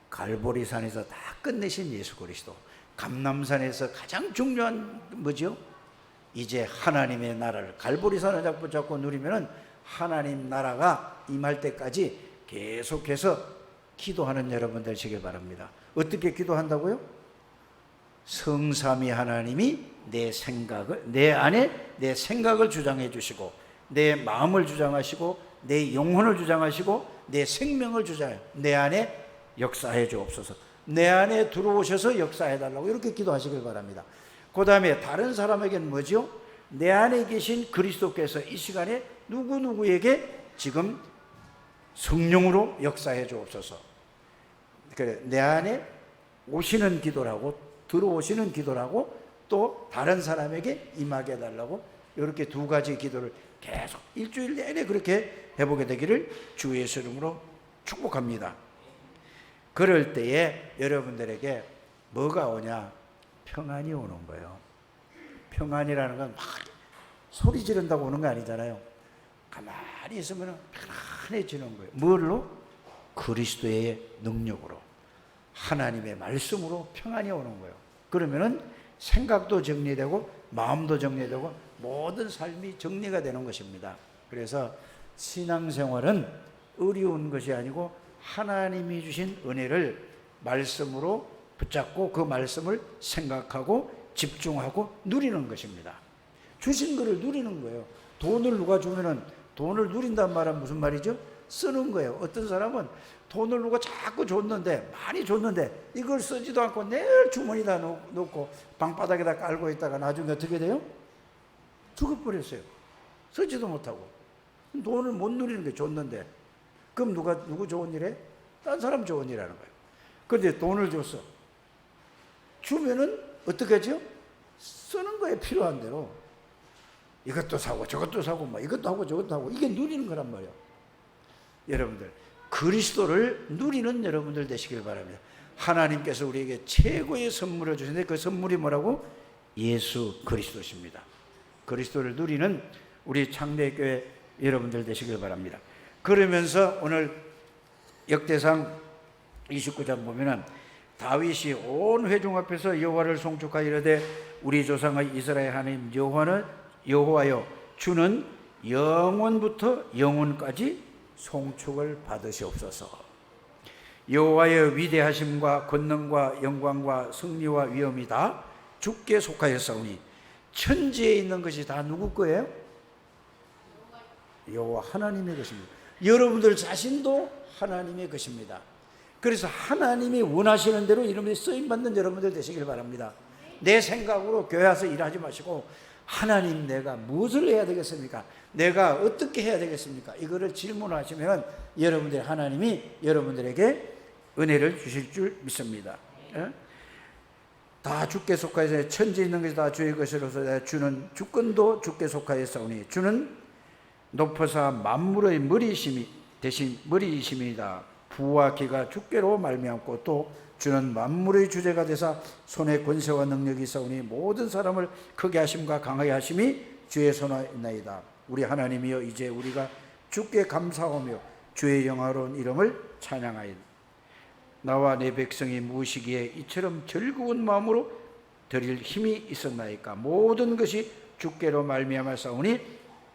[SPEAKER 1] 갈보리산에서 다 끝내신 예수 그리스도, 감람산에서 가장 중요한 뭐죠? 이제 하나님의 나라를 갈보리산을 붙잡고 누리면은 하나님 나라가 임할 때까지 계속해서 기도하는 여러분 되시길 바랍니다. 어떻게 기도한다고요? 성삼위 하나님이 내 생각을, 내 안에 내 생각을 주장해 주시고, 내 마음을 주장하시고, 내 영혼을 주장하시고, 내 생명을 주장해, 내 안에 역사해 주옵소서. 내 안에 들어오셔서 역사해 달라고 이렇게 기도하시길 바랍니다. 그 다음에 다른 사람에게는 뭐죠? 내 안에 계신 그리스도께서 이 시간에 누구누구에게 지금 성령으로 역사해 주옵소서. 그래, 내 안에 오시는 기도라고, 들어오시는 기도라고, 또 다른 사람에게 임하게 해달라고, 이렇게 두 가지 기도를 계속 일주일 내내 그렇게 해보게 되기를 주 예수 이름으로 축복합니다. 그럴 때에 여러분들에게 뭐가 오냐? 평안이 오는 거예요. 평안이라는 건 막 소리 지른다고 오는 거 아니잖아요. 가만히 있으면 편안해지는 거예요. 뭘로? 그리스도의 능력으로, 하나님의 말씀으로 평안이 오는 거예요. 그러면은 생각도 정리되고 마음도 정리되고 모든 삶이 정리가 되는 것입니다. 그래서 신앙생활은 어려운 것이 아니고 하나님이 주신 은혜를 말씀으로 붙잡고 그 말씀을 생각하고 집중하고 누리는 것입니다. 주신 것을 누리는 거예요. 돈을 누가 주면은 돈을 누린단 말은 무슨 말이죠? 쓰는 거예요. 어떤 사람은 돈을 누가 자꾸 줬는데, 많이 줬는데 이걸 쓰지도 않고 내일 주머니에다 놓고 방바닥에다 깔고 있다가 나중에 어떻게 돼요? 죽어버렸어요. 쓰지도 못하고. 돈을 못 누리는 게 줬는데, 그럼 누구 좋은 일에? 딴 사람 좋은 일 하는 거예요. 그런데 돈을 줬어. 주면은 어떻게 하죠? 쓰는 거에 필요한 대로 이것도 사고 저것도 사고 막 이것도 하고 저것도 하고, 이게 누리는 거란 말이에요. 여러분들 그리스도를 누리는 여러분들 되시길 바랍니다. 하나님께서 우리에게 최고의 선물을 주시는데 그 선물이 뭐라고? 예수 그리스도십니다. 그리스도를 누리는 우리 창대교회 여러분들 되시길 바랍니다. 그러면서 오늘 역대상 29장 보면은 다윗이 온 회중 앞에서 여호와를 송축하여 이르되 우리 조상의 이스라엘 하나님 여호와여 주는 영원부터 영원까지 송축을 받으시옵소서. 여호와의 위대하심과 권능과 영광과 승리와 위엄이 다 주께 속하였사오니 천지에 있는 것이 다 누구 거예요? 여호와 하나님의 것입니다. 여러분들 자신도 하나님의 것입니다. 그래서 하나님이 원하시는 대로 이름에 쓰임받는 여러분들 되시길 바랍니다. 내 생각으로 교회 와서 일하지 마시고, 하나님 내가 무엇을 해야 되겠습니까? 내가 어떻게 해야 되겠습니까? 이거를 질문하시면 여러분들 하나님이 여러분들에게 은혜를 주실 줄 믿습니다. 다 주께 속하여서 천지에 있는 것이 다 주의 것이로서 주는 주권도 주께 속하였사오니 주는 높으사 만물의 머리이심이 대신 머리이심이다. 부와 기가 주께로 말미암고 또 주는 만물의 주제가 되사 손에 권세와 능력이 있사오니 모든 사람을 크게 하심과 강하게 하심이 주의 손에 있나이다. 우리 하나님이여 이제 우리가 주께 감사하며 주의 영화로운 이름을 찬양하이다. 나와 내 백성이 무엇이기에 이처럼 즐거운 마음으로 드릴 힘이 있었나이까. 모든 것이 주께로 말미암아 싸우니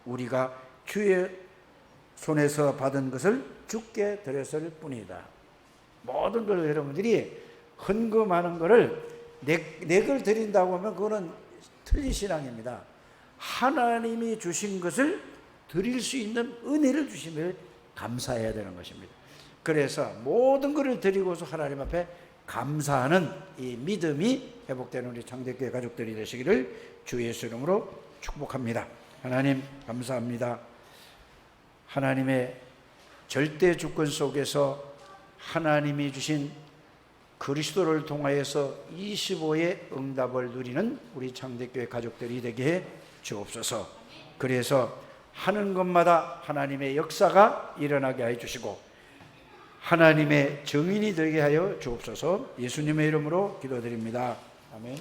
[SPEAKER 1] 우리가 주의 손에서 받은 것을 주께 드렸을 뿐이다. 모든 걸 여러분들이 헌금하는 것을 내 걸 드린다고 하면 그거는 틀린 신앙입니다. 하나님이 주신 것을 드릴 수 있는 은혜를 주심을 감사해야 되는 것입니다. 그래서 모든 것을 드리고서 하나님 앞에 감사하는 이 믿음이 회복되는 우리 창대교회 가족들이 되시기를 주 예수 이름으로 축복합니다. 하나님 감사합니다. 하나님의 절대 주권 속에서 하나님이 주신 그리스도를 통하여서 25의 응답을 누리는 우리 창대교회 가족들이 되게 해 주옵소서. 그래서 하는 것마다 하나님의 역사가 일어나게 해 주시고 하나님의 증인이 되게 하여 주옵소서. 예수님의 이름으로 기도드립니다. 아멘.